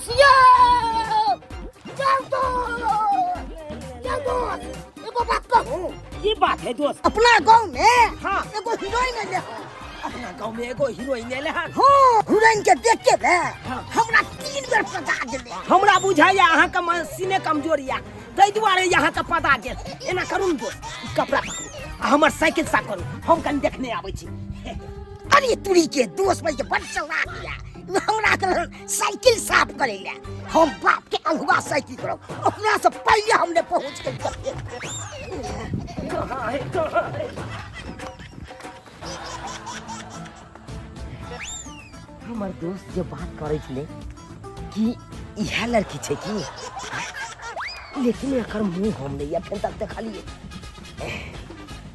दोस्तिया चल तो एगो बात कहूं। ये बात है दोस्त। अपना गांव में हाँ एगो हीरोइन ले अपना गांव में एगो हीरोइन ले हाँ हीरोइन के देख के बे हमरा 3 बेर पता गेले। हमरा बुझाया अहाँ का सीने कमजोरिया तै दुआरे यहाँ का पता गेल। एना करू न दोस्त कपड़ा पकड़ू आ हमर साइकिल साफ करू हम कन देखने आबै छी। अरे तुरी के दोस्त भाई के बड़ चलाक या हमरा के साइकिल साफ करे ले हम बाप के अगुआ साइकिल करो ओकरा से पहले हमने पहुंच के कहाँ है कहाँ है हमर दोस्त जे बात करे छले कि यह लड़की छे की लेकिन एकर मुंह हम नहीं अखन तक देखलिए।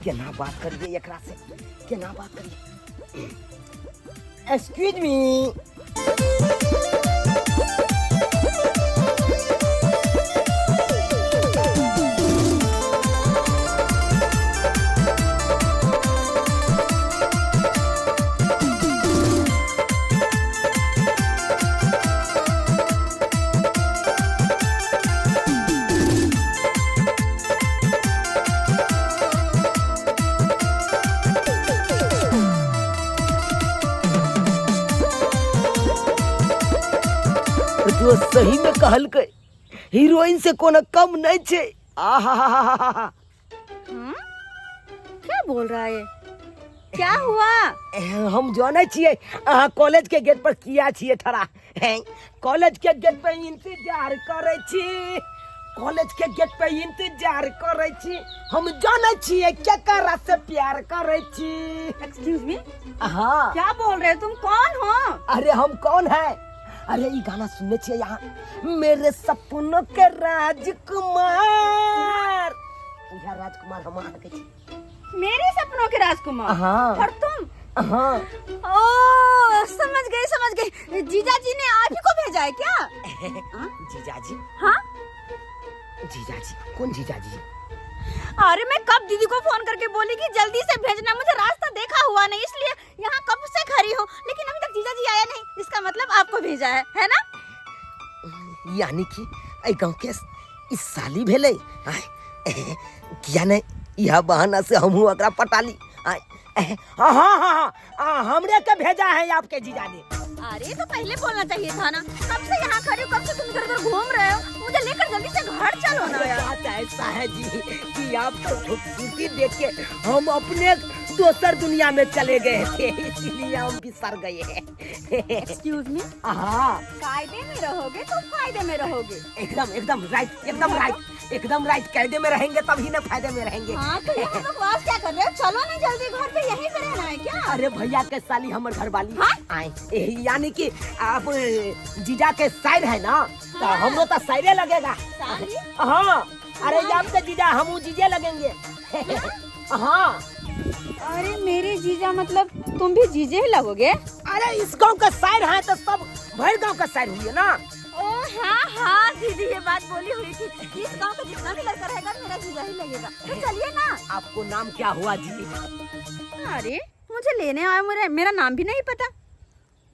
केना बात करिए एकरा से केना बात करिए। एक्सक्यूज मी जो सही में कहल के हीरोइन से कोनो कम नहीं छे। आहा क्या बोल रहा है? क्या हुआ? हम जाने छिए अहाँ कॉलेज के गेट पर किया छिए ठड़ा कॉलेज के गेट पे इंतजार करे छी कॉलेज के गेट पे इंतजार करे छी हम जाने छिए केकरा से प्यार करे छी। एक्सक्यूज मी हाँ क्या बोल रहे हो? तुम कौन हो? अरे हम कौन है? अरे ये गाना सुनने चाहिए यहाँ मेरे सपनों के राजकुमार यह राजकुमार हम आके छी। मेरे सपनों के राजकुमार? हाँ और तुम? हाँ ओ समझ गई जीजा जी ने आप ही को भेजा है क्या? जीजाजी? हाँ जीजाजी कौन जीजाजी? अरे मैं कब दीदी को फोन करके बोली कि जल्दी से भेजना मुझे रास्ता देखा हुआ नहीं इसलिए यहाँ कब से खड़ी हूँ लेकिन अभी तक जीजा जी आया नहीं इसका मतलब आपको भेजा है ना? यानी कि ऐ गांव के इस साली भेले किया नहीं यह बहाना से हमहू अकरा पटाली। हाँ हाँ हाँ हमरे के भेजा है आपके जीजा ने। अरे तो पहले बोलना चाहिए था ना। कब से यहाँ खड़ी हो कब से तुम इधर घूम रहे हो मुझे लेकर जल्दी से घर चलो ना यार। बात ऐसा है जी कि आपको खूबसूरती देख के हम अपने दोसर दुनिया में चले गए थे इसीलिए हम बिसर गए हैं। एक्सक्यूज मी हाँ कायदे में रहोगे तो फायदे में रहोगे। एकदम राइट कायदे में रहेंगे तभी ना फायदे में रहेंगे। हाँ तो यहाँ बकवास क्या कर रहे हो? चलो ना जल्दी घर पे यहीं पे रहना है क्या? अरे भैया के साली हमर घर वाली हाँ? आए यानी कि आप जीजा के साइड है ना तो हमको तो साइडे लगेगा। हाँ अरे आपके जीजा हम जीजे लगेंगे। हाँ अरे मेरे जीजा मतलब तुम भी जीजे ही लगोगे? अरे इस गांव का साइड है तो सब भर गांव का साइड हुई है ना। ओ हाँ दीदी ये बात बोली हुई थी इस गांव का जितना भी लड़का रहेगा मेरा जीजा ही लगेगा। तो चलिए ना। आपको नाम क्या हुआ जी? अरे मुझे लेने आया मेरा नाम भी नहीं पता।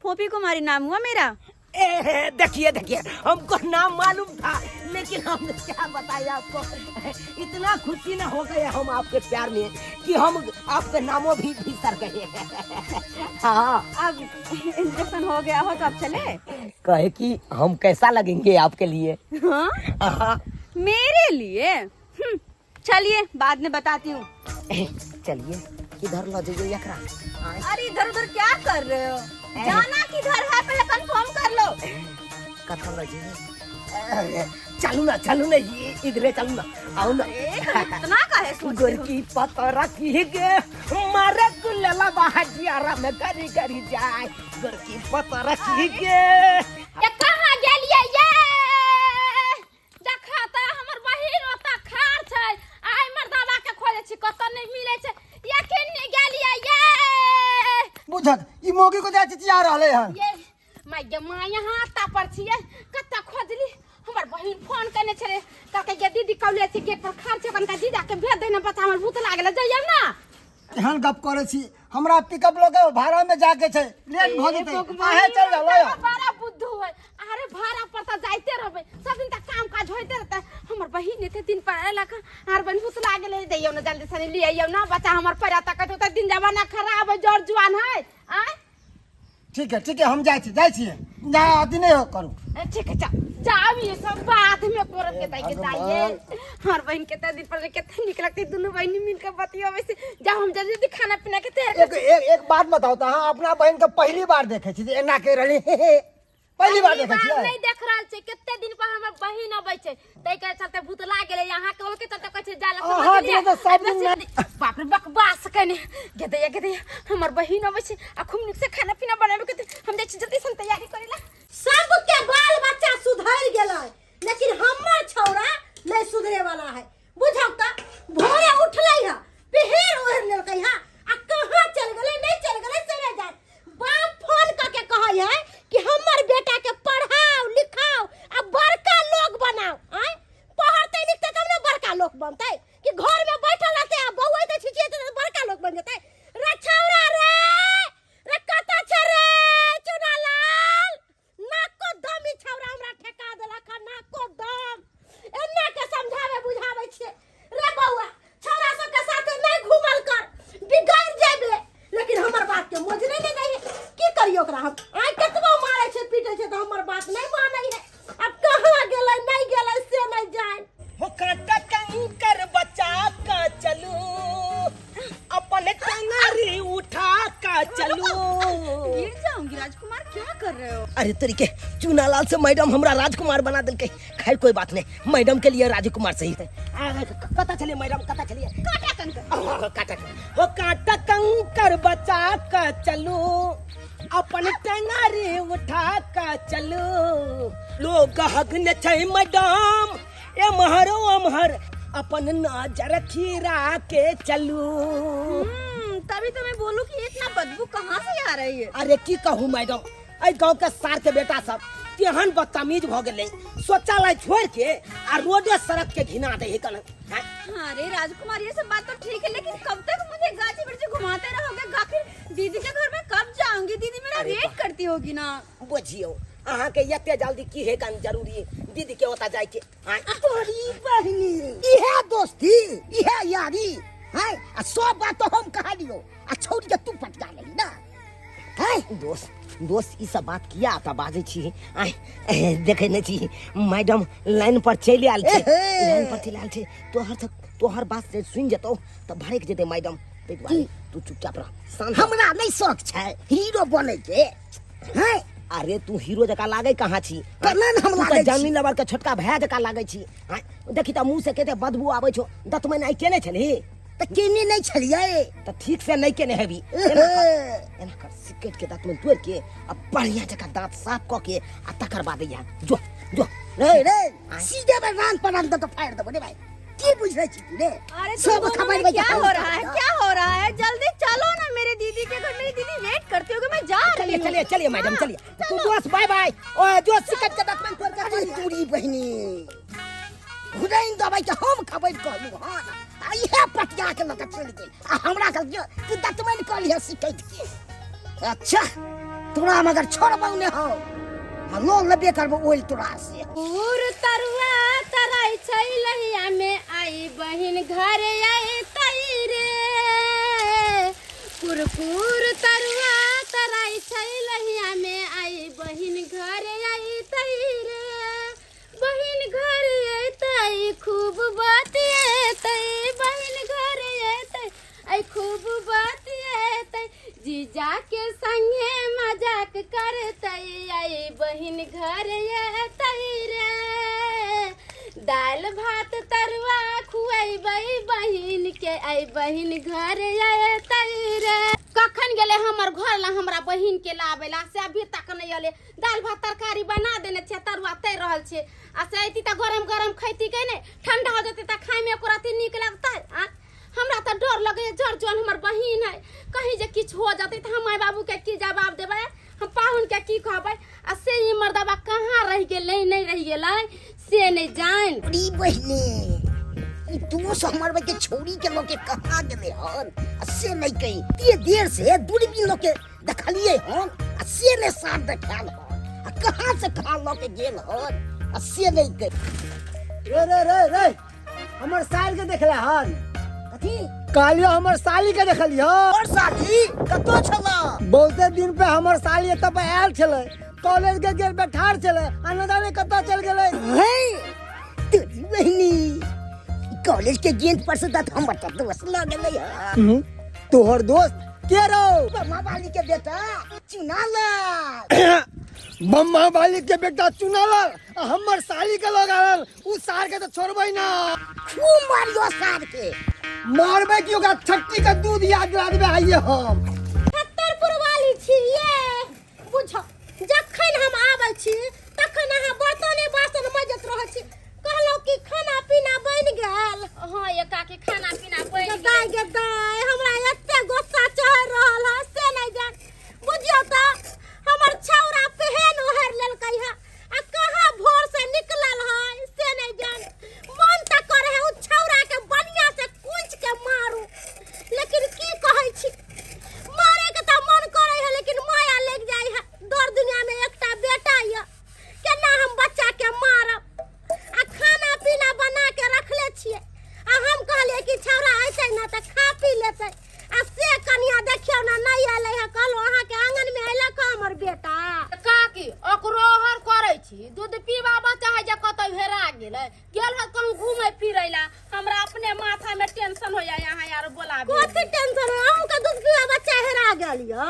फोपी कुमारी नाम हुआ मेरा। देखिए हमको नाम मालूम था लेकिन हमने क्या बताया आपको इतना खुशी न हो गए हम आपके प्यार में कि हम आपके नामों भी सर गए। हाँ अब इंजेक्शन हो गया हो तो अब चले। कहे कि हम कैसा लगेंगे आपके लिए? हाँ? मेरे लिए चलिए बाद में बताती हूँ। चलिए किधर लो जाइए एकरा। अरे इधर उधर क्या कर रहे हो? जाना किधर है पहले कंफर्म कर लो। कथा लो जाइए। चलू ना इधरे चलू ना आओ ना। इतना का है गोरकी पतरा की गे मारे गुल्ला बाहजियारा में गरी जाए गोरकी पतरा की गे ये कहां गेलिए ये देखा हमर बहिन ओता खार छै आइ मर्दावा के खोजे छी कत नहीं मिले छै ये केने गेलिए ये बुझत ई मोगी को जाय चिचिया रहले हन ये माय यहाँ ता पर छिए कत्ता खोजली हमर बहिन फोन करने छले कहके गे दीदी कौले छी गेट पर खार छै कनका जीजा के भेज देना बच्चा हमर भूत लागल जइया ना एहन गप करे छी हमरा पिकअप लगे भाड़ा में जाके छै लेट भ जेतै आहे चल जाओ बड़ा बुद्धू है अरे भाड़ा पर त दिन पर लखा हर बन फुसला गेले दैयो न जल्दी से ले आइयो ना बच्चा हमर परा तक तो दिन जमाना खराब है जड़ जुआन है आ ठीक है हम जाय छी ना अति नहीं हो करू ठीक है जाओ ये सब बात में करत के ताई के जाइए हर बहन के दिन पर कितने निक लगते दोनों बहनी मिल के बतियो वैसे जाओ हम जल्दी खाना पीना के तैयार एक बात बताओ तो हां अपना बहन के पहली बार देखे छी एना के रहली पहली बार देखे छी नहीं देख रहल छै कितने दिन पर हमर बहिन आबै छै तै के चलते भूतला गेले यहां के ओके चलते कहै छै जाला हां तो सब दिन बाप रे बकवास कने गेदे हमर बहिन आबै छै आ खूब नीक से खाना पीना बनाबे के हम जाइ छी जल्दी से तैयारी करेला सब के बाल बच्चा सुधर गेलै लेकिन हमर छौरा नहीं सुधरे वाला है बुझौ त भोरे उठलै है पिहिर ओहर लेलकै है आ कहां चल गेलै नहीं चल गेलै से नहीं जाय बाप फोन करके कहै है कि हमर बेटा के पढ़ाओ लिखाओ आ बड़का लोग बनाओ आय पढ़ते लिखते तब ना बड़का लोग बनतै कि घर में बैठल रहते आ बौआ त छिछिए त बड़का लोग बन जेतै रे छौरा रे कता छ रे चुनालाल नाको दम ई छौरा हमरा ठेका देलक नाको दम एन्ने के समझावे बुझावे छे रे बौआ छौरा सब के साथे नहीं घुमल कर बिगड़ जेबे लेकिन हमर बात के मोजरे नहीं की करियो ओकरा हम आइ कतबो मारे छे पीटे छे त हमर बात नहीं मानै है अब कहां गेलै नहीं गेलै से नहीं जान हो काटा कंकर बचा का चलू अपन टंगारी उठा का चलू गिर जाऊंगी राजकुमार क्या कर रहे हो अरे तरीके चूनालाल से मैडम हमरा राजकुमार बना दिलके खैर कोई बात नहीं मैडम के लिए राजकुमार सही है पता चलिए मैडम पता चलिए काटा कंकर बचा का चलू अपन टंगारी उठा का चलू लोग हगने छै मैडम एमहर अपन नजर खीरा के चलू तभी तो मैं बोलूं कि इतना बदबू कहाँ से आ रही है अरे की कहूँ मैडम ऐ गांव के सार के बेटा सब तेहन बदतमीज भ गेले शौचालय छोड़ के आ रोडे सड़क के घिना दे है कल अरे राजकुमार ये सब बात तो ठीक है लेकिन कब तक मुझे गाची बिरची घुमाते रहोगे फिर दीदी के घर में कब जाऊंगी दीदी मेरा वेट करती होगी ना बुझियो अहाँ के एते जल्दी की है कन जरूरी है दीदी के होता जाए के तोरी बहनी इहे दोस्ती इहे यारी है आ सब बात तो हम कहा दियो आ छोड़ के तू पटका ले ना है दोस्त ई सब बात किया आता बाजे छी आय देखे नै छी मैडम लाइन पर चली आल छे लाइन पर चली आल छे तोहर बात से सुन जतो त भड़क जेते मैडम तै बारे तू चुपचाप रह हमरा नहीं शौक छै हीरो बने के है अरे तू हीरो जका लागे कहाँ छी कनन हम लागे जाननी लवर के छोटका भैया जका लागे छी देखी त मुंह से केते बदबू आबै छो दत में नहीं केने छली त केने नहीं छलिए त ठीक से नहीं केने हेबी एना कर सिकेट के दांत में तोड़ के अब बढ़िया जका दांत साफ क के आ तकर बाद या जो रे सीधे में रान पर रख दो तो फाड़ दो रे भाई की बुझ रही छी रे अरे सब खबर में क्या हो रहा है जल्दी चलो ना मेरे दीदी के घर मेरी दीदी वेट करती होगी मैं जा रही हूँ चलिए मैडम चलिए तू दोस्त बाय बाय ओ जो सिकेट के दांत में तोड़ के पूरी बहनी घुदाइन दबाई के हम खबर कहलू हां आ इहे पटिया के लक चल गेल आ हमरा कल कि दतमन कहली सिकेट के अच्छा तोरा मगर छोड़बौ ने हो हम लोग लबे करबो ओल तोरा से और तरुआ तराई छै लहिया में आई बहिन घर आई तई रे कुरकुर तरुआ तराई छै लहिया में आई बहिन घर आई तई रे बहिन घर आई तई खूब बातिए तई बहिन घर आई तई आई खूब बातिए तई जीजा के संगे मजाक करतई आई बहिन घर आई तई रे दाल भात तरुआ खुआई बहिन के आई बहिन घर आई तई रे कखन गेले हमर घर ला हमरा बहिन के लावेला से अभी तक नहीं आले दाल भात तरकारी बना देने छे तरुआ तै रहल छे आ से ऐती त गरम गरम खैती के ने ठंडा हो जते त खाए में ओकराती नीक लगता है हमरा त डर लगे जड़ जोन हमर बहिन है कहीं जे किछ हो जाते त हम माय बाबू के की जवाब देबे हम पाहुन के की कहबै आ से ई मर्दबा कहां रह गेलै नहीं रह गेलै से नहीं जान पूरी बहनी ई तू से हमर के छोरी के लोग के कहां गेले हन आ से नहीं कही ये देर से दूरबीन लोग के देखलिए हन आ से ने साथ देखाल हन आ कहां से खा लोग के गेल हन आ से नहीं कही रे हमर साल के देखले हन कथी कालियो हमर साली के देखलियो और साली कतो छला बहुते दिन पे हमर साली एतऽ पे आयल छले कॉलेज के गेट पे ठाड़ छले अनदाने कतऽ चल गेलै हैं तेरी बहनी कॉलेज के गेंद पर से दांत हम बता दोस्त लग गए है तोहर दोस्त के रो बम्मा वाली के बेटा चुना ला मम्मा वाली के बेटा चुनालाल हमर साली के लोग आल उ सार के तो छोड़बै ना खूब मारियो सार के मारबै कि ओकरा छट्टी के दूध याद दिला देबै आइए हम छत्तरपुर वाली छी ये बुझो जखन हम आबै छी तखन अहाँ बर्तने बासन मजत रहै छी कहलो कि खाना पीना बन गेल हाँ ये काकी खाना पीना बन दाई गे दाई हमरा एते गुस्सा चढ़ रहल है से नहीं जान बुझियो त हमर छौरा पहन ओहर लेलकै है आ कहां भोर से निकलल है से नहीं जान मन त करे है उ छौरा के बनिया से कुछ के मारू लेकिन की कहै छी मारे के त मन करे है लेकिन माया लग जाय है दर दुनिया में एकटा बेटा है केना हम बच्चा के मारब आ खाना पीना बना के रखले छिए आ हम कहलिए कि छौरा ऐसे ना त खा पी लेतै आ से कनिया देखियो ना नहीं आले है कहलो अहाँ के आंगन में आइला का हमर बेटा काकी अकरोहर करे छी दूध पीबा बच्चा है जे कतौ हेरा गेलै गेल है कहूं घूमे फिरै ला हमरा अपने माथा में टेंशन हो जाय यहाँ यार बोलाबे कथि टेंशन है अहूं के दूध पीवा बच्चा हेरा गेल य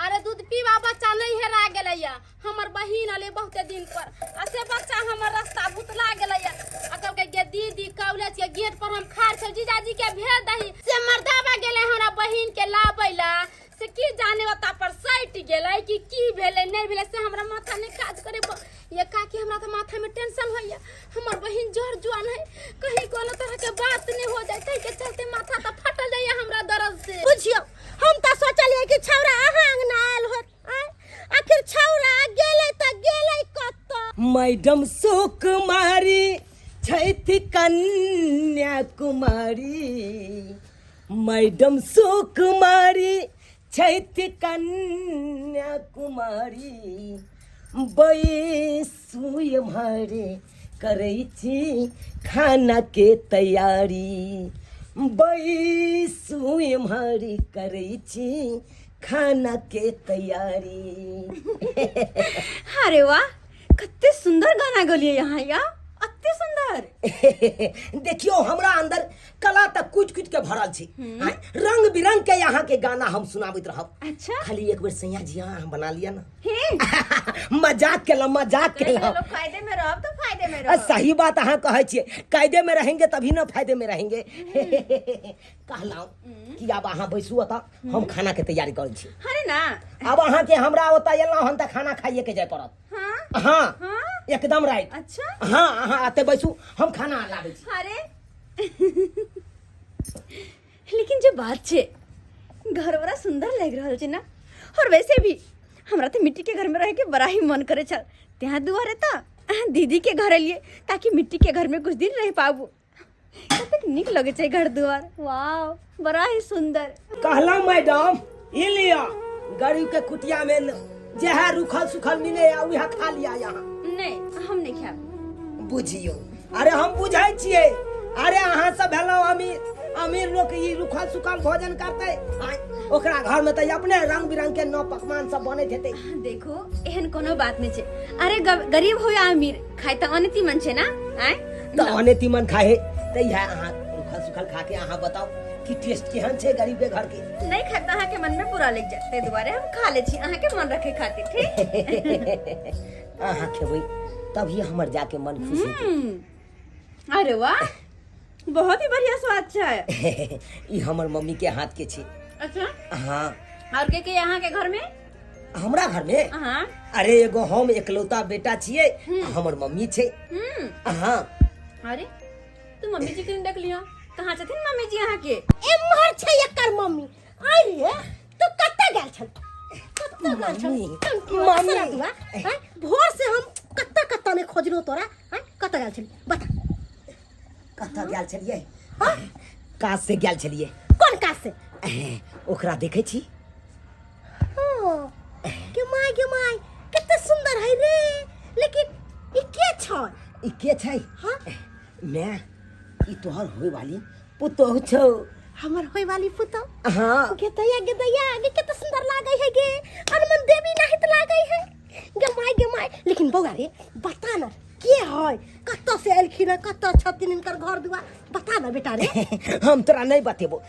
अरे दूध पीबा बच्चा नहीं हेरा गेलै या हमर बहिन अले बहुते दिन पर आ से बच्चा हमर रास्ता भुतला गेलै या आ कहलकै गे दीदी कॉलेज के गेट पर हम खाड़ छै जीजाजी के भेज दही से मर्दावा गेलै हमरा बहिन के लाबैला से की जाने ओता पर सट गेलै की भेलै नहीं भेलै से हमरा माथा नहीं काज करे ये काकी हमरा तो माथा में टेंशन होइया हमर बहिन जोर जुआन है कहीं कोनो तरह के बात नहीं हो जाए तै के चलते माथा तो फटल जाइया हमरा दर्द से बुझियो हम त सोचलिए कि छौरा अहाँ अंगना आयल होत आखिर छौरा गेलै त गेलै कत मैडम सुकुमारी छैथि कन्याकुमारी मैडम सुकुमारी छैथि कन्याकुमारी बैसुय मारे करै छी खाना के तैयारी बैसुय मारे करै छी खाना के तैयारी अरे वाह कते सुंदर गाना गलिए यहाँ या अते सुंदर देखियो हमरा अंदर कला तक कुछ कुछ के भरल छी रंग बिरंग के यहाँ के गाना हम सुनाबैत रहब अच्छा खाली एक बेर सैया जी हम बना लिया ना हे मजाक केलम फायदे में रहो तो फायदे में रहो सही बात अहाँ कहै छियै कायदे में रहेंगे तभी ना फायदे में रहेंगे कहलौं कि अब अहाँ बैसू ओतऽ हम खाना के तैयारी करै छी अरे ना अब अहाँ के हमरा ओतऽ एलौं हन त खाना खाइए के जाय पड़त हाँ हाँ एकदम राइट अच्छा हाँ अहाँ आते बैसू हम खाना लाबै छी अरे लेकिन जो बात छे घर बड़ा सुंदर लग रहल छे ना और वैसे भी हमरा तो मिट्टी के घर में रह के बड़ा ही मन करे छल त्यहाँ दुआरे ता दीदी के घर लिए ताकि मिट्टी के घर में कुछ दिन रह पाबू कतेक निक लगे छे घर दुआर वाह बड़ा ही सुंदर कहला मैडम ई लिया गरीब के कुटिया में जहाँ रुखल सुखल मिले उहा खा लिया यहाँ नहीं हम नहीं खाब बुझियो अरे हम बुझै छियै अरे अहाँ सब भेलौ अमीर लोग ई रुखल सुखल भोजन करते ओकरा घर में त अपने रंग बिरंग के नौ पकवान सब बनैत हेतै देखो एहन कोनो बात नहीं छे अरे गरीब हो या अमीर खाए त अनति मन छे ना आय त अने तीमन खाए त इहा अहाँ रुखल सुखल खा के अहाँ बताओ कि टेस्ट केहन छे गरीब के घर के नहीं खाए त अहाँ के मन में बुरा लग जाए ते दुआरे हम खा ले छी अहाँ के मन रखे खातिर ठीक अहाँ खेबै तभी हमर जाके मन खुश हेतै अरे वाह बहुत ही बढ़िया स्वाद छै ई हमर मम्मी के हाथ के छी अच्छा हाँ और के यहाँ के घर में हमरा घर में हाँ अरे एगो हम एकलौता बेटा छियै हमर मम्मी छै हाँ अरे तू मम्मी जी के देख लियो कहाँ छथिन मम्मी जी यहाँ के एम्हर छै एकर मम्मी आई रे तू कत्ते गेल छल मम्मी भोर से हम कत्ता ने खोजलो तोरा कत्ता गेल छल बता कत्ता गेल छलियै काज से गेल छलियै कोन काज से ओकरा देखै छी के माय कत्ते सुंदर है रे लेकिन ई के छै ई के छै हाँ मैं ई तोहर होए वाली पुतोह छौ। हमर होय वाली पुतो हाँ गे दैया गे कितना सुंदर लागे है गे हनुमान देवी नहीं तो लागे है गे माय लेकिन बौआ रे बता ना के है कत्तो से एलखिन है कत्तो छथिन इनकर घर दुआर बता ना बेटा रे। हम तोरा नहीं बतेबो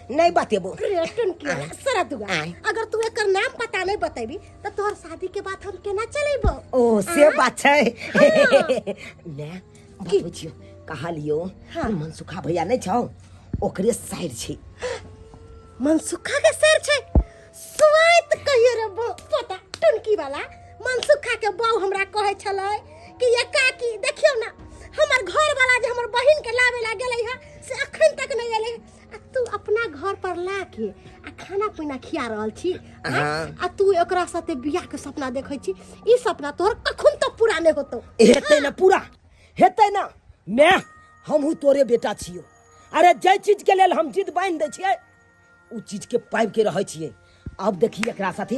रेटन के सरा दुआ अगर तू एकर नाम पता नहीं बतेबी तो तोहर शादी के बाद हम केना चलेबो। ओ से बात छै। ने बाबू छियो कहा लियो मनसुखा भैया नहीं छौ ओकरे साइड छै। मनसुखा के सर छै स्वात कहियो रे पोता टुनकी वाला मनसुखा के बहू हमरा कहे छलै कि ये काकी देखियो ना हमर घर वाला जे हमर बहिन के लावे ला गेलै है से अखन तक नहीं एलै आ तू अपना घर पर ला के आ खाना पीना खिया रहल छी आ तू एकरा साथे बियाह के सपना देखै छी ई सपना तोहर कखन तक पूरा नहीं होतो। हेतै ना पूरा हेतै ना मैं हमहू तोरे बेटा छियो। अरे जे चीज के लेल हम जिद बांध दै छियै उ चीज के पाइब के रहै छियै। अब देखिए एकरा साथे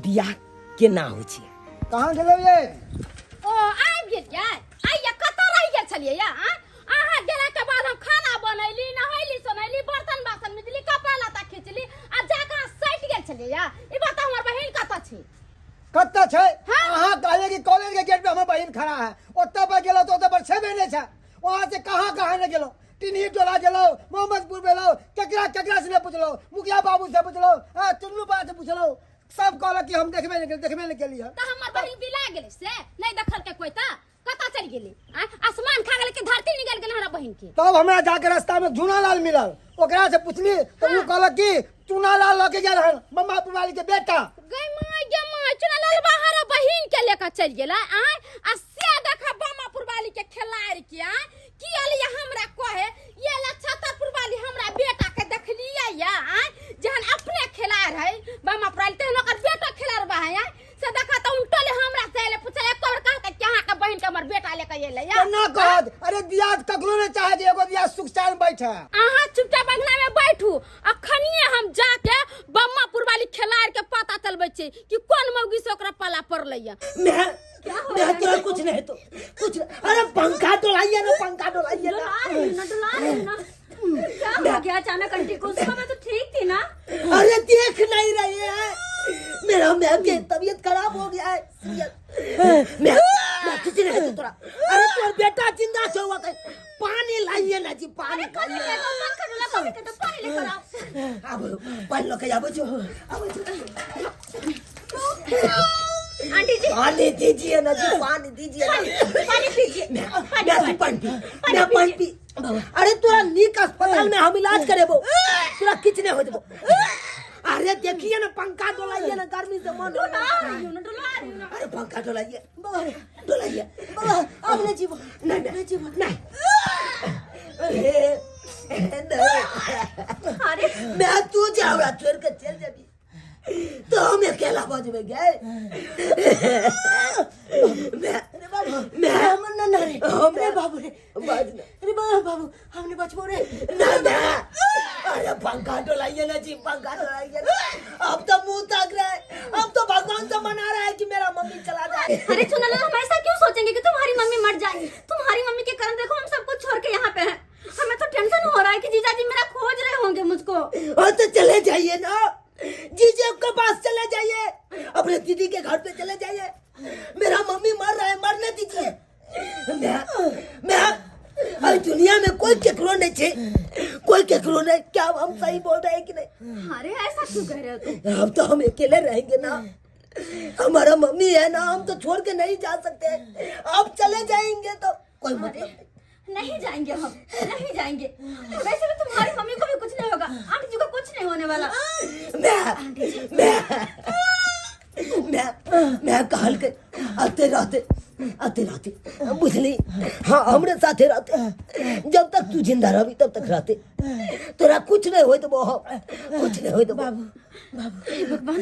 बियाह केना होइ छै। कहाँ गेलै ये ओ आबि गेल या आइया कतऽ रहि गेल छलियै या अहाँ गेला के बाद हम खाना बनैली नहैली सोनैली बर्तन बासन मिजली कपड़ा लत्ता खींचली आ जाके सटि गेल छलियै या ई बात हमर बहिन कतऽ छै। कत्ता छै अहाँ कहले कि कॉलेज के गेट पे हमर बहिन खड़ा है ओतऽ पर गेलो तो ओतऽ पर छेबे नहीं छै वहां से कहाँ ने गेलो टिन्ही टोला गेलो मोहम्मदपुर गेलो केकरा से पूछलो मुखिया बाबू से पूछलो चुन्नू बा से पूछलो सब कहल कि हम देखबे नहीं केली है। त हमर बहिन बिला गेलै से नहीं देखल के कोई त कतऽ चलि गेलै आसमान खा गेलै कि धरती निकल गेलै हमरा बहिन के। तब हमरा जाके रास्ता में झूनालाल मिलल ओकरा से पूछली तो वो कहल कि चुनालाल लके गेल है मम्मा पुवाली के बेटा। गई माय चुनालाल बाहर बहिन के लेकर चलि गेलै आ से देखा बामापुर वाली के खिलाड़ के की अलिया हमरा कहे ये ला छतरपुर वाली हमरा बेटा के देखलियै या जहन अपने खिलाड़ है बामापुर वाली तेहन ओकर बेटा खिलाड़ बा है से देखा त उल्टले हमरा से ले पूछले तोर कहते कि अहाँ के बहिन के हमर बेटा लेके एलै या ना कहत अरे दिया ककरो ने चाहे जे एगो दिया सुख चैन बैठे अहाँ चुपचाप अंगना में बैठू अखनिए हम जाके बामापुर वाली खिलाड़ के पता चलबै छी कि कोन मौगी से ओकरा पाला पड़लै या। मैं तोरा कुछ नहीं तो कुछ अरे पंखा डोलाइए ना ना क्या हो गया अचानक आंटी को सुबह में तो ठीक थी ना। अरे देख नहीं रहे हैं मेरा मैम की तबीयत खराब हो गया है। मैं कुछ नहीं तो तोरा अरे तोर बेटा जिंदा छो हुआ पानी लाइए ना जी पानी लाइए पानी लेकर आओ। अब पानी लो के आबो जो आंटी जी पानी दीजिए ना जी पानी दीजिए पानी पीजिए। मैं पानी पी अरे तोरा नीक अस्पताल में हम इलाज करेबो तोरा किछ नहीं हो देबो। अरे देखिए ना पंखा डोलाइए ना गर्मी से मन अरे पंखा डोलाइए अब नहीं जीवो नहीं अरे मैं तू जावड़ा छोड़ के चल जाबी तो हम अकेला बज में गए। मैं बाबू रे अरे बाबू हमने बचबो रे ना अरे पंखा डोलाइए ना जी पंखा डोलाइए ना। अब तो मुंह ताक रहा है अब तो भगवान से मना रहा है कि मेरा मम्मी चला जाए। अरे चुनालाल हम ऐसा क्यों सोचेंगे कि तुम्हारी मम्मी मर जाएगी। तुम्हारी मम्मी के कारण देखो हम सब कुछ छोड़ के यहाँ पे हैं। हमें तो टेंशन हो रहा है कि जीजाजी मेरा खोज रहे होंगे मुझको। और तो चले जाइए ना जीजे के पास चले जाइए अपने दीदी के घर पे चले जाइए मेरा मम्मी मर रहा है मरने दीजिए। मैं दुनिया में कोई केकरो नहीं छे कोई केकरो नहीं। क्या हम सही बोल रहे हैं कि नहीं। अरे ऐसा क्यों कह रहे हो तुम। अब तो हम अकेले रहेंगे ना हमारा मम्मी है ना हम तो छोड़ के नहीं जा सकते। अब चले जाएंगे तो कोई मतलब नहीं जाएंगे हम नहीं जाएंगे। वैसे भी तुम्हारी मम्मी को भी कुछ नहीं होगा आंटी जी को कुछ नहीं होने वाला। मैं कहल के आते रहते बुझली हाँ हमरे साथे रहते जब तक तू जिंदा रही तब तक रहते तोरा कुछ नहीं होई तो कुछ नहीं होई तो हे भगवान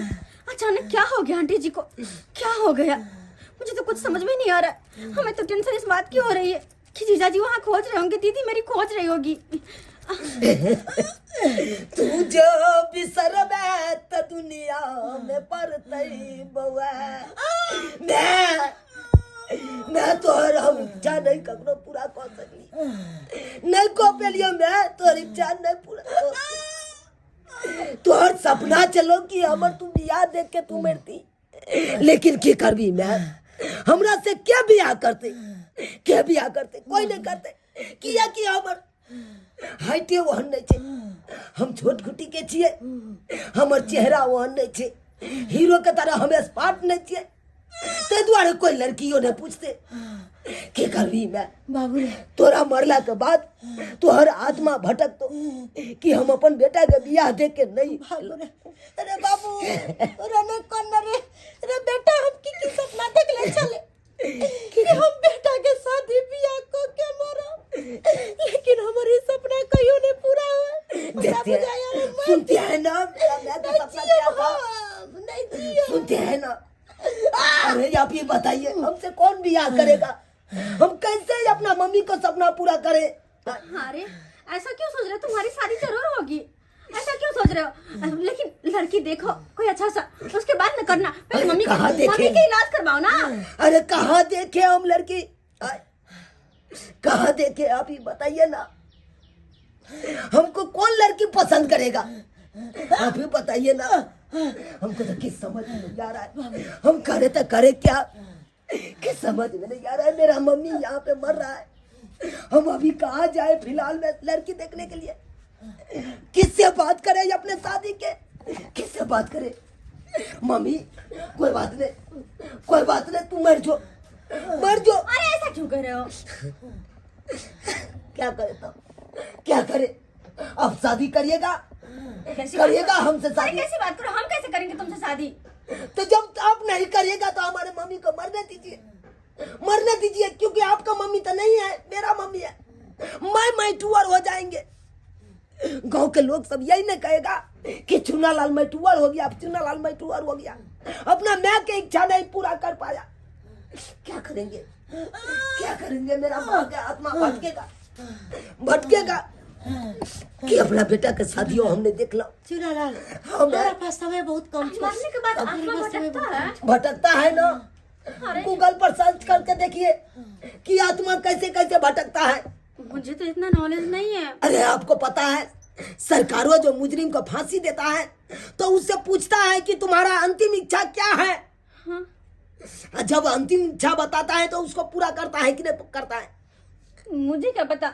अचानक क्या हो गया आंटी जी को क्या हो गया मुझे तो कुछ समझ में नहीं आ रहा। हमें तो टेंशन इस बात की हो रही है कि जीजाजी वहाँ खोज रहे होंगे दीदी मेरी खोज रही होगी। तू जो बिसरबे त दुनिया में परतई बउआ मैं तोहर हम इच्छा नहीं ककरो पूरा कर सकली नहीं को पेलियो मैं तोर इच्छा नहीं पूरा तोर सपना चलो कि हमर तू बियाह देख के तू मरती, लेकिन की करबी मैं हमरा से क्या बियाह करते कोई नहीं करते किया कि हमर हाइटे ओहन नहीं छे, हम छोट खुटी के छिए, हमर चेहरा ओहन नहीं छे, हीरो के तरह हमें स्मार्ट नहीं छिए, ते द्वारे कोई लड़कियों ने पूछते के करबी मैं बाबू रे तोरा मरला के बाद तोहर आत्मा भटक तो कि हम अपन बेटा के बियाह देख के नहीं। बाबू रे अरे बाबू रे ने कौन रे रे बेटा हम की सपना देख ले चले कि हम बेटा के शादी बियाह को के मरो, लेकिन हमारे सपना कहियो नहीं पूरा हुआ। देखते हैं, सुनते हैं ना मेरा मैं का सपना क्या था, नहीं जियो सुनते हैं ना। अरे आप ये बताइए हमसे कौन बियाह करेगा, हम कैसे अपना मम्मी को सपना पूरा करें। अरे ऐसा क्यों सोच रहे हो, तुम्हारी शादी जरूर होगी, ऐसा क्यों सोच रहे हो? लेकिन लड़की देखो कोई अच्छा सा, उसके बाद न करना, पहले मम्मी के इलाज करवाओ ना। अरे कहाँ देखे हम लड़की, कहाँ देखे आप ही बताइए ना, हमको कौन लड़की पसंद करेगा आप ही बताइए ना। हमको तो किस समझ में नहीं आ रहा है, हम करे तो करे क्या, किस समझ में नहीं आ रहा है। मेरा मम्मी यहाँ पे मर रहा है, हम अभी कहाँ जाए फिलहाल में लड़की देखने के लिए, किससे बात करें अपने शादी के, किससे बात करें। मम्मी कोई बात नहीं तू मर जो। अरे ऐसा क्यों कर रहे हो? क्या करे अब शादी करिएगा हमसे अरे शादी, कैसी बात करो, हम कैसे करेंगे तुमसे शादी? तो जब आप नहीं करिएगा तो हमारे मम्मी को मरने दीजिए, क्योंकि आपका मम्मी तो नहीं है, मेरा मम्मी है। मैं टूअर हो जाएंगे, गांव के लोग सब यही नहीं कहेगा कि चुनालाल मैं टूअर हो गया, अपना मैं के इच्छा नहीं पूरा कर पाया। क्या करेंगे मेरा माँ का आत्मा भटकेगा कि अपना बेटा के शादियों हमने देख लो। चुनालाल हमारा पास समय बहुत कम है, मरने के बाद आत्मा भटकता है ना, गूगल पर सर्च करके देखिए कि आत्मा कैसे भटकता है। मुझे तो इतना नॉलेज नहीं है। अरे आपको पता है सरकारों जो मुजरिम को फांसी देता है तो उससे पूछता है कि तुम्हारा अंतिम इच्छा क्या है। हाँ? जब अंतिम इच्छा बताता है तो उसको पूरा करता है कि नहीं करता है। मुझे क्या पता।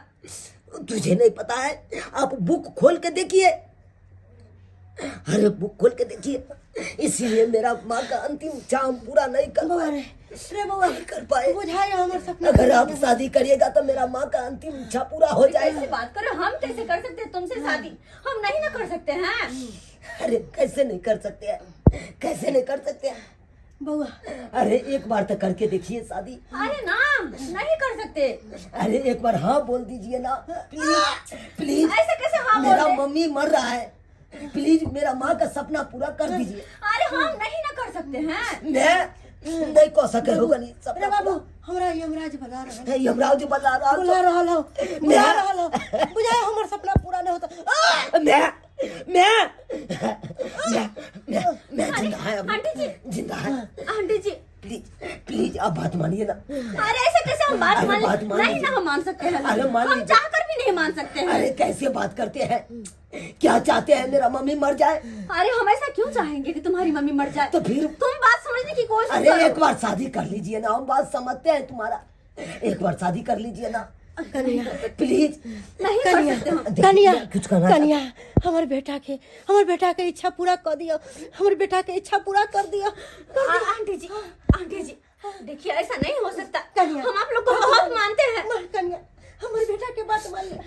तुझे नहीं पता है, आप बुक खोल के देखिए, अरे बुक खोल के देखिए। इसीलिए मेरा माँ का अंतिम इच्छा हम पूरा नहीं कर पाए। बुझाया हमारा सपना। अगर आप शादी करिएगा तो मेरा माँ का अंतिम इच्छा पूरा हो जाएगा। कैसे बात करो, हम कैसे कर सकते हैं तुमसे शादी? हम नहीं ना कर सकते हैं। अरे कैसे नहीं कर सकते हैं बउआ अरे एक बार तो करके देखिए शादी। अरे ना, नहीं कर सकते। अरे एक बार हाँ बोल दीजिए ना प्लीज। ऐसे कैसे हाँ बोल मेरा दे? मम्मी मर रहा है, प्लीज मेरा माँ का सपना पूरा कर दीजिए। अरे हम नहीं ना कर सकते हैं। मैं नहीं कह सके होगा नहीं अरे सपना बाबू हमरा यमराज बता रहा है, यमराज बता रहा बुला रहा हो बुझाया हमारा सपना पूरा नहीं होता। मैं जिंदा है अभी। आंटी जी, जिंदा है। आंटी जी, प्लीज आप बात मानिए ना। अरे ऐसे कैसे हम बात अरे मान बात मान नहीं लीजिए। ना हम मान सकते हैं। अरे मान हम लीजिए। चाहकर भी नहीं मान सकते हैं। अरे कैसे बात करते हैं, क्या चाहते हैं मेरा मम्मी मर जाए? अरे हम ऐसा क्यों चाहेंगे कि तुम्हारी मम्मी मर जाए? तो फिर तुम बात समझने की कोशिश अरे करो। एक बार शादी कर लीजिए ना, हम बात समझते हैं तुम्हारा। एक बार शादी कर लीजिए ना प्लीज। नहीं कर सकते हम। कनिया कुछ करना कनिया हमारे बेटा के इच्छा पूरा कर दियो, हमारे बेटा के इच्छा पूरा कर दियो। आंटी जी देखिए ऐसा नहीं हो सकता। कनिया। हम आप लोग को बहुत मानते हैं। कनिया हमारे बेटा के बात मान लिया,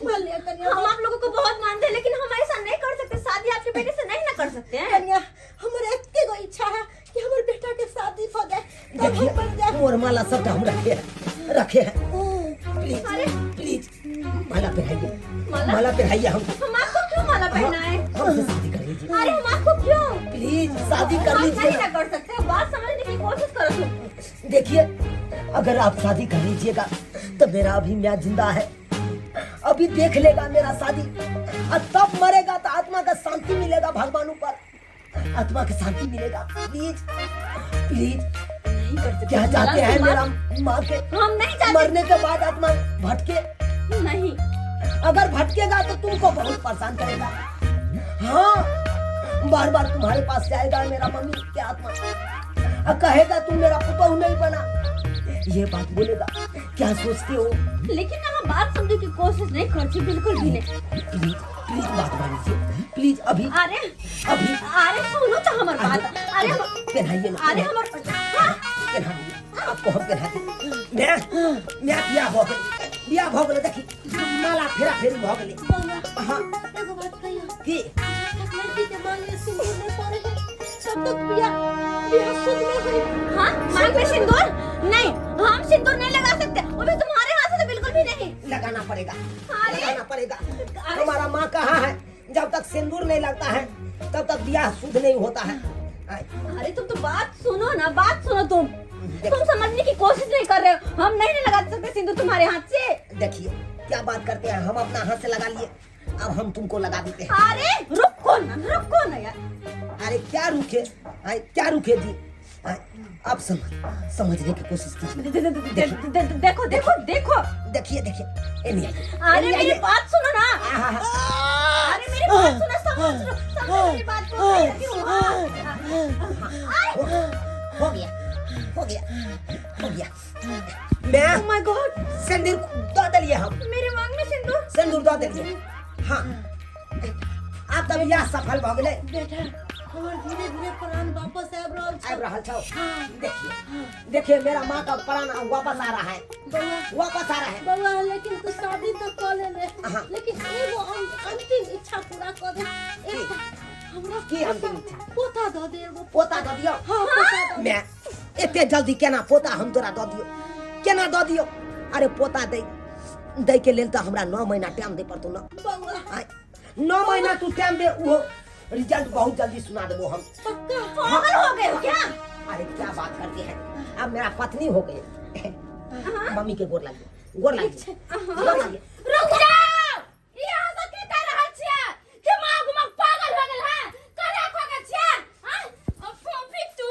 मान लिया कनिया। हम आप लोगों को बहुत मानते हैं, लेकिन हम ऐसा नहीं कर सकते। शादी आपके बेटे से नहीं ना कर सकते हैं। कनिया हमारे एक को इच्छा है कि हमारे बेटा के शादी हो जाए, तब हम बन जाए। मोर माला सब हम रखे हैं प्लीज माला पहनाइए हम आपको क्यों माला पहनाए? हमसे शादी कर लीजिए अरे हम आपको क्यों? प्लीज, शादी कर हम लीजिए नहीं ना कर सकते। बात समझने की कोशिश करो तुम। देखिए अगर आप शादी कर लीजिएगा तो मेरा अभी मैं जिंदा है, अभी देख लेगा मेरा शादी, और तब मरेगा तो आत्मा का शांति मिलेगा, भगवान ऊपर आत्मा की शांति मिलेगा। प्लीज नहीं कर सकते। क्या चाहते हैं गलत मेरा बात- माँ के हम नहीं चाहते। मरने के बाद आत्मा भटके? नहीं, अगर भटकेगा तो तुमको बहुत परेशान करेगा। हाँ, बार बार तुम्हारे पास जाएगा मेरा मम्मी के आत्मा और कहेगा तुम मेरा पुतहु नहीं बना, ये बात बोलेगा। क्या सोचते हो? लेकिन हम बात समझने की कोशिश नहीं करती, बिल्कुल भी नहीं। प्लीज प्लीज बात मानिए, प्लीज अभी अरे अभी अरे सुनो तो हमारी बात। अरे पहनाइए ना, अरे हमारे पहनाइए, आपको हम पहना दें। मैं बिया भो गले देखी, माला फेरा फेरी भो गले। बउआ हाँ एगो बात कहियो, की लड़की के मांग में सिंदूर नहीं पड़े है, तब तक बियाह शुद्ध नहीं हुई। हाँ, मांग में सिंदूर नहीं, हम सिंदूर नहीं लगा सकते, वो भी तुम्हारे हाथ से तो बिल्कुल भी नहीं। लगाना पड़ेगा, अरे! लगाना पड़ेगा। हमारा माँ कहा है जब तक सिंदूर नहीं लगता है तब तक ब्याह शुद्ध नहीं होता है। अरे तुम तो बात सुनो ना, बात सुनो तुम समझने की कोशिश नहीं कर रहे हो। हम नहीं लगा सकते सिंदूर तुम्हारे हाथ से। देखिए क्या बात करते हैं, हम अपना हाथ से लगा लिए, अब हम तुमको लगा देते हैं। अरे रुको ना यार। अरे क्या रुके, क्या रुके जी? आप समझने की कोशिश कीजिए। देखो देखिए ये नहीं आइए। अरे मेरी बात सुनो ना। हाँ। अरे मेरी बात सुनो, समझो मेरी बात को। हो गया। मैं Oh my God, सिंदूर दो दिलिए, हम मेरे मांग में सिंदूर दो दिलिए। हाँ आप तब यह सफल भ गए। बेटा हमर धीरे धीरे प्राण वापस आब रहल छै। आब रहा छो। देखिए मेरा माँ का प्राण वापस आ रहा है, वापस आ रहा है। बउआ लेकिन तू शादी तो कर ले, हाँ। लेकिन एगो अंतिम इच्छा पूरा कर दे। एक हमरा की अंतिम इच्छा? पोता दो दे, एगो पोता दो दियो। हाँ पोता दो। मैं इतने जल्दी केना पोता हम तोरा दो दियो, केना दो दियो? अरे पोता दे के लेल तो हमरा 9 महीना टाइम दे पड़तो ना। बउआ 9 महीना तू टाइम दे, वो रिजल्ट बहुत जल्दी सुना देबो हम। पक्का पागल हो गए हो क्या? अरे क्या बात करते हैं, अब मेरा पत्नी हो गई। मम्मी के गोर लागिए। रुक जाओ, ये हंसो की कर रहल छियै? दिमाग में पागल हो गेल है? करे खो गेल छियै? हां फोफी तू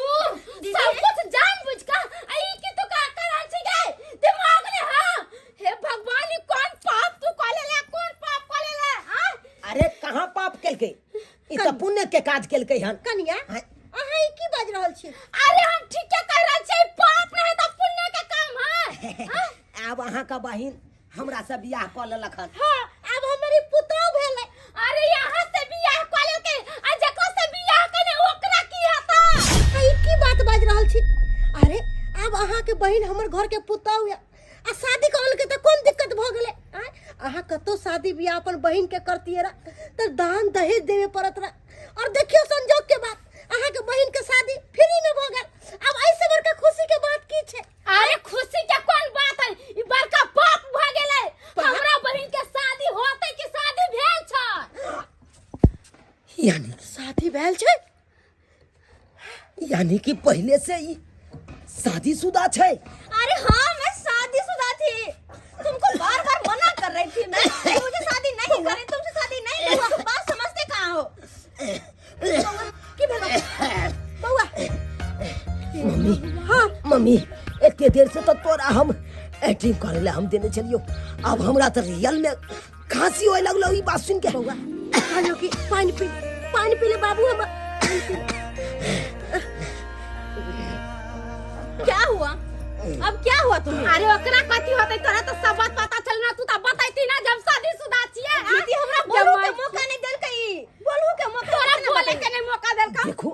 सब कुछ जानबूझ के आई की तू का कर रहल छी गे? दिमाग ने हां हे भगवान, ई कौन पाप तू कर लेले? कौन पाप कर लेले? हां अरे कहाँ पाप केलकै, ई तो पुण्य के काज केलकै हन। कनिया हाँ। अहाँ ई की बाज रहल छी? अरे हम ठीक कह रहल छी, पाप नहीं तो पुण्य का काम है। हां अब अहाँ का बहिन हमरा से बियाह कऽ लेलक हन। हां अब हमारी पुतौ भेले। अरे यहाँ से बियाह कऽ लेलकै, आ जकरा से बियाह कने ओकरा की हेता? अहाँ ई की बात बाज रहल छी? अरे अब अहाँ के बहिन हमर घर के पुतौ या आ शादी करल के त कोन दिक्कत भ गेले? अहाँ कतो शादी बियाह अपन बहिन के करतिए रा त दान दहेज देवे पड़त रा, और देखियो संजोग के बात अहाँ के बहिन के शादी फ्री में भ गेल। अब ऐसे बड़का खुशी के बात की छै? अरे खुशी के कौन बात है? ई बड़का पाप भ गेलै। हमरा बहिन के शादी होतै कि शादी भेल छै? यानी शादी भेल छै? यानी कि पहले से ही शादीशुदा छै। अरे हाँ, मैं शादीशुदा थी, तुमको बार बार मना कर रही थी मैं कि मुझे शादी नहीं करनी, तुमसे शादी नहीं करूँ। तुम बात समझते कहाँ हो? की भेल बउआ? मम्मी मम्मी एते देर से तो तोरा हम एक्टिंग करे ला हम देने चलियो, अब हमरा तो रियल में खांसी होए लगलो ई बात सुन के। बउआ खालो की पानी पी ले बाबू। हम क्या हुआ? अब क्या हुआ तुम्हें? अरे ओकरा कथी होतै? तोरा तो सब बात पता चलना, तू तो बताइती ना जब शादीशुदा छियै। दीदी हमरा बोलू के मौका नहीं देल कई, बोलू के मौका तोरा नहीं बोले बताई। के नहीं मौका देलका। देखो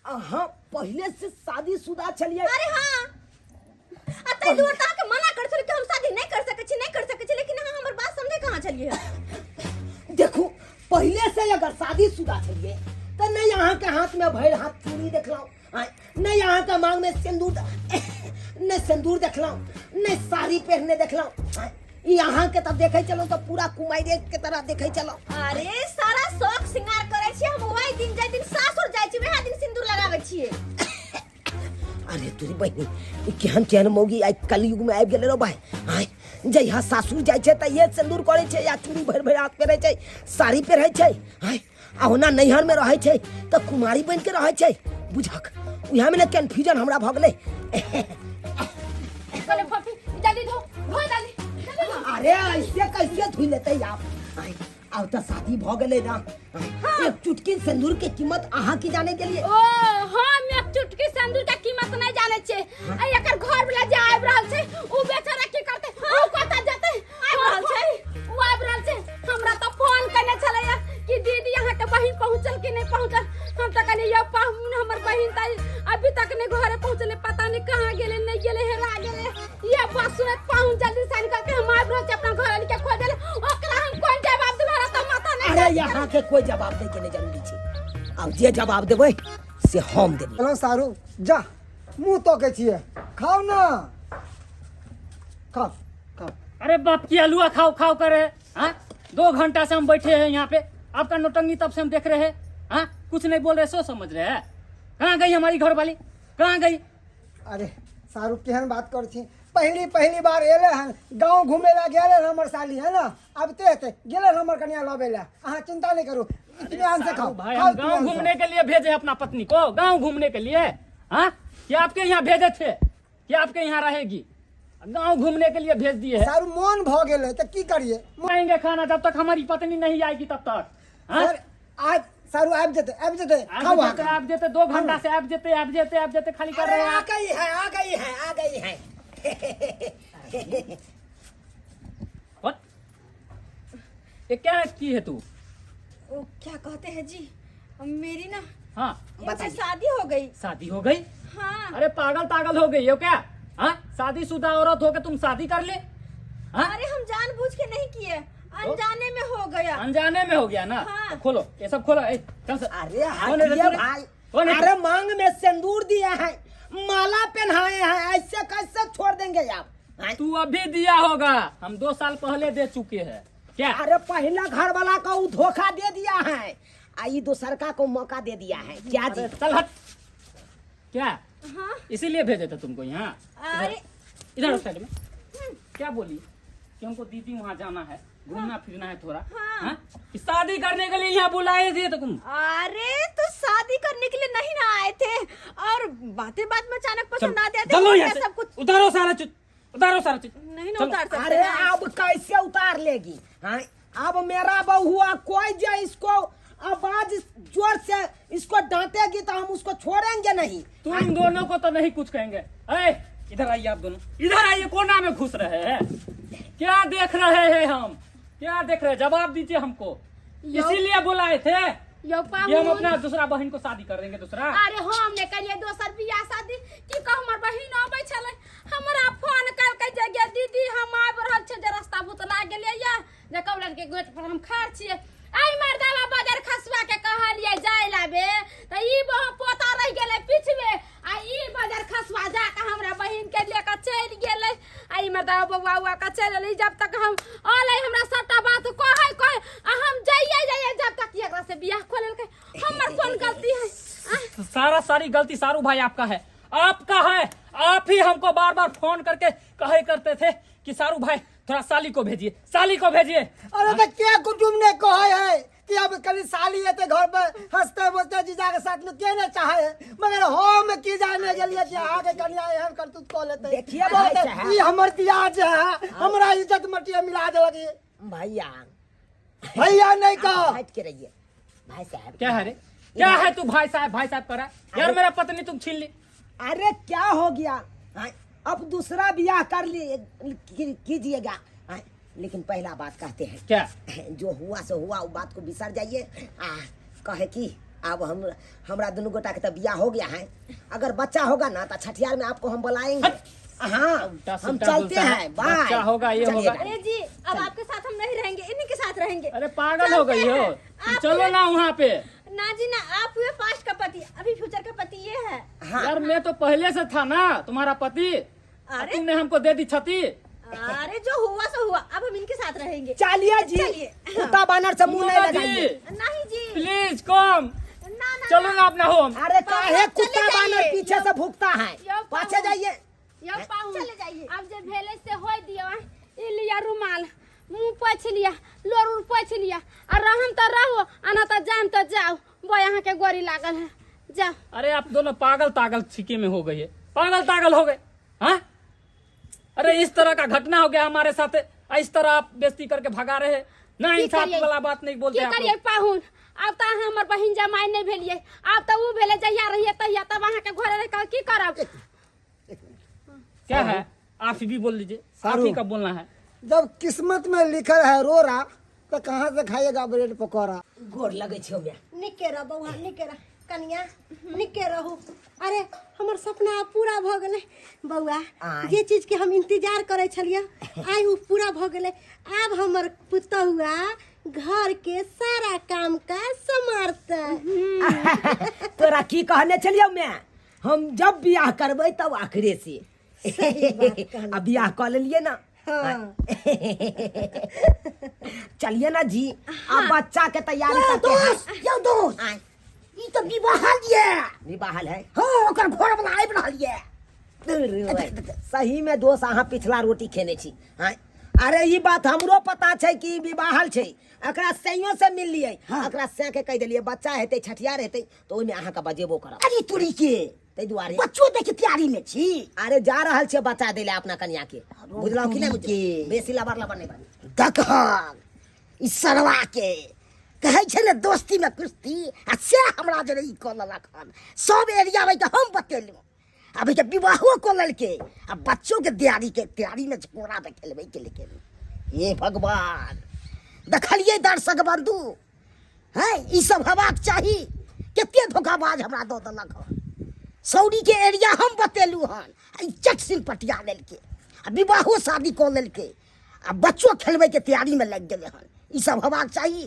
अहाँ पहले से शादीशुदा चलिए। अरे हाँ, अतै दूर तक के मना कर छल कि हम शादी नहीं कर सके छी, लेकिन हाँ हमर बात समझे कहाँ चलिए? देखो पहले से अगर शादीशुदा चलिए तो नहीं यहाँ के हाथ में भैर हाथ चूड़ी देखलाऊ, नहीं यहाँ के मांग में सिंदूर देखलाऊ, नहीं साड़ी पहनने देखलाऊ। यहाँ के तब देखे चलो तो पूरा कुमारी के तरह देखे चलो। अरे सारा शौक श्रृंगार करे छी हम, वही दिन जाय दिन सासुर जाय छी, वही दिन सिंदूर लगावे छिए। अरे तोरी बहनी ई केहन केहन मौगी आई कलयुग में आबि गेले रो भाई। हाय जहिया सासुर जाय छै त ये सिंदूर करे छै या चूड़ी भर भर हाथ पहिरै छै, साड़ी पहिरै छै। हाय आ ओना नैहर में रहै छै त कुमारी बन के रहै छै, बुझक यहाँ में कंफ्यूजन हमरा भ गेलै। चले फफी जल्दी धो जल्दी जल्दी धो। अरे ऐसे कैसे धुई लेते आप? अब तो शादी भ गेलै ना। एक चुटकी सिंदूर के कीमत अहाँ की जाने के लिए। ओ हम एक चुटकी सिंदूर के कीमत नहीं जाने छे। आ एकर घर वाला जे आइब रहल छे उ बेचारा की करते उ कता जेते आइब रहल छे उ आइब रहल छे। हमरा तो फोन करने छले कि दीदी यहाँ के बहिन पहुंचल कि नहीं पहुंचल। हम तो कहले ये पाहुन हमर बहिन ताई अभी तक नहीं घरे पहुंचले, पता नहीं कहां गेले नहीं गेले हेरा गेले। ये बात सुने पाहुन जल्दी से निकल के हम आइब रहल छे अपना घर वाली के खोजले। ओकरा हम कोन जवाब देबे तो माथा नहीं। अरे यहाँ के कोई जवाब दे के नहीं जरूरी छे। अब जे जवाब देबै से हम देबै। चलो सारू जा मुंह तो के छिए खाओ ना खाओ खाओ। अरे बाप की हलुआ खाओ खाओ करे। हाँ 2 घंटा से हम बैठे हैं यहाँ पे, आपका नौटंकी तब से हम देख रहे हैं। हाँ कुछ नहीं बोल रहे, सो समझ रहे हैं। कहाँ गई हमारी घर वाली, कहाँ गई? अरे सारू केहन बात कर छी, पहली बार एले हन गांव घूमे ला गेले हमर साली है ना। अब ते गेले हमर कन्या लबे ला। अहाँ चिंता नहीं करू, इत्मीनान से खाओ। भाई हम गाँव घूमने के लिए भेजे अपना पत्नी को, गाँव घूमने के लिए। हाँ क्या आपके यहाँ भेजे थे कि आपके यहाँ रहेगी? गाँव घूमने के लिए भेज दिए है। सारू मन भ गेले तो की करिए। खाएंगे खाना जब तक हमारी पत्नी नहीं आएगी तब तक। हाँ? सर आज सारू आब जेते खाओ। आप जेते 2 घंटा से आप जेते खाली कर रहे हैं। आ गई है। और? ये क्या की है तू? ओ क्या कहते हैं जी, मेरी ना हाँ इनसे शादी हो गई। शादी हो गई? हाँ अरे पागल हो गई हो क्या? हाँ शादीशुदा औरत हो के तुम शादी कर ले? हाँ अरे हम जानबूझ के नहीं किए, अनजाने में हो गया। अनजाने में हो गया ना। हाँ। तो खोलो ये सब खोलो। चल सर। अरे कौन है रे हटिए तू? भाई। कौन है? अरे मांग में सिंदूर दिया है, माला पहनाए हैं, ऐसे कैसे छोड़ देंगे आप? हैं? तू अभी दिया होगा, हम 2 साल पहले दे चुके हैं। क्या? अरे पहला घर वाला को उ धोखा दे दिया है, आई दूसरका को मौका दे दिया है। क्या जी? अरे चल हट। क्या? हाँ इसीलिए भेजे थे तुमको यहाँ? अरे इधर साइड में क्या बोली कि हमको दीदी वहाँ जाना है, घूमना फिरना है थोड़ा। हाँ? कि शादी करने के लिए यहाँ बुलाए थे तुम? अरे तो शादी करने के लिए नहीं ना आए थे, और बातें बात में अचानक पसंद आते थे। चलो यहाँ सब से, कुछ उतारो सारा चीज, उतारो सारा चीज। नहीं ना चलो। उतार सकते अरे हैं। अब कैसे उतार लेगी? हैं? अब मेरा बहू हुआ कोई जो इसको आवाज जोर से इसको डांटेगी तो हम उसको छोड़ेंगे नहीं। तुम दोनों को तो नहीं कुछ कहेंगे। इधर आइए आप दोनों, इधर आइए। कोना में घुस रहे हैं, क्या देख रहे हैं हम? क्या देख रहे हैं? जवाब दीजिए हमको। इसीलिए बुलाए थे यो ये पाहुन हम अपना दूसरा बहन को शादी कर देंगे। दूसरा अरे हम ने करिए दोसर बियाह शादी की कह हमर बहिन आबै छले, हमरा फोन कर के जे गे दीदी हम आब रहल छै, जे रास्ता भुतला गेलिए या जे कौलन के गेट पर हम खाड़ छिए। आई मर्दावा बाजार खसवा के कहलिए जाय लाबे त ई बह पोता रह गेले पिछवे, आ ई बाजार खसवा जा के हमरा बहिन के लेके चल गेले। आई मर्दावा बउवा का चल ले, जब तक हम आले हमरा सट्टा बात कहे आ हम जाइए जब तक एकरा से बियाह खोलल के। हमर कोन गलती है? सारी गलती सारू भाई आपका है, आपका है। आप ही हमको बार बार फोन करके कहे करते थे कि सारू भाई थोड़ा साली को भेजिए, साली को भेजिए। अरे तो क्या कुटुम ने कहा है कि अब कल साली है घर पर हंसते बोलते जीजा के साथ में के न चाहे, मगर हम की जाने के लिए आगे कन्या हम कर तू कह लेते। देखिए भाई साहब। ये हमर दियाज है, हमरा इज्जत मटिया मिला देलगी। भैया भैया नहीं कहा। हट के रहिए भाई साहब। क्या है रे? क्या है तू भाई साहब कर रहा है? यार मेरा पत्नी तुम छीन ली। अरे क्या हो गया? हैं? अब दूसरा ब्याह कर कीजिएगा। हैं? लेकिन पहला बात कहते हैं, क्या? जो हुआ सो हुआ, वो बात को बिसर जाइए। कहे कि अब हमरा दोनों गोटा के तो ब्याह हो गया है, अगर बच्चा होगा ना तो छठियार में आपको हम बुलाएंगे। हाँ उल्टा हम सुल्टा चलते बोलता है। हैं। बाय। बच्चा होगा, ये होगा। अरे जी अब आपके साथ हम नहीं रहेंगे, इन्हीं के साथ रहेंगे। अरे पागल हो गई हो तुम, चलो ना वहाँ पे। ना जी ना, आप हुए पास्ट का पति, अभी फ्यूचर का पति ये है। हाँ। यार मैं तो पहले से था ना तुम्हारा पति, अरे तुमने हमको दे दी छती। अरे जो हुआ सो हुआ, अब हम इनके साथ रहेंगे। चलिए जी, चलिए। कुत्ता बानर से मुंह नहीं सुनो जी, लगाइए। नहीं जी प्लीज कम, ना ना चलो ना अपना होम। अरे काहे चले कुत्ता जाइए। बानर पीछे से भूखता है? यो पाछे जाइए। यो पाहुन चले जाइए। अब जे भेले से होय दियो, ई लिया रुमाल, मुंह पोछ लिया, लोर पोछ लिया, और रहम तो रहो, आना तो जाम तो जाओ। बो यहाँ के गोरी लागल है, जा। अरे आप दोनों पागल तागल छिके में हो गई है, पागल तागल हो गए। हाँ, अरे इस तरह का घटना हो गया हमारे साथ, इस तरह आप बेइज्जती करके भगा रहे हैं ना, इंसाफ करिए? वाला बात नहीं बोलते की आप करिए लोग। पाहुन, अब तो हमर बहिन जमाई नहीं भेलिए, अब तो वो भेले जहिया रहिए तहिया, तब अहाँ के घरे रह कर की करब? क्या है, आप भी बोल लीजिए, आप सारू। ही का बोलना है। जब किस्मत में लिखल है रोरा तो कहाँ से खाइएगा ब्रेड पकौड़ा। गोर लगे छो मैं निके रह बउआ, निके रह कनिया, निके रहू। अरे हमर सपना अब पूरा भ गेलै बउआ, आय। जे चीज के हम इंतजार करे छलिए आइ उ पूरा भ गेलै। अब हमर पुतहुआ घर के सारा काम काज संभालतै। तोरा की कहने चलियो मैं, हम जब बियाह करबै तब आखिरे से सही बात कहलू। अब बियाह कर लेलिए ना। हाँ। चलिए ना जी, अब बच्चा के तैयारी करते हैं। यो दोस्त ई तो विवाहल ये विवाहल है। हाँ ओकर घर वाला आबि रहल ये। सही में दोस्त अहाँ पिछला रोटी खेने छी। हाँ? अरे ये बात हमरो पता छै कि विवाहल छै, एकरा सैयो से मिल लिये, एकरा से के कह देलिए बच्चा हेतै छठियार हेतै तो ओइमे अहाँ का बजेबो करब। अरे तोरी के तै दुआरे बच्चो देखे तैयारी में छी। अरे जा रहल छै बच्चा देले अपना कन्या के, बुझलौ कि नहीं बुझलौ? के। बेसी लबर लबर नहीं बनी। दखल ई सरवा के कहै छै ने दोस्ती में कुश्ती, आ से हमरा जरे ई कऽ लेलक हन। सब एरिया में तो हम बतेलू, अभी के विवाहो कऽ लेलके, आ बच्चों के तैयारी में कोरा में खेलबै के लेके। हे भगवान, देखलिए दर्शक बंधु, है ई सब हेबाक चाही। कते धोखाबाज हमरा दऽ देलक हन। सौरी के एरिया हम बतेलू हन, आ ई चट सिन पटिया लेलके, आ विवाहो शादी कऽ लेलके, आ बच्चों खेलबै के तैयारी में लग गेले हन। ई सब हेबाक चाही।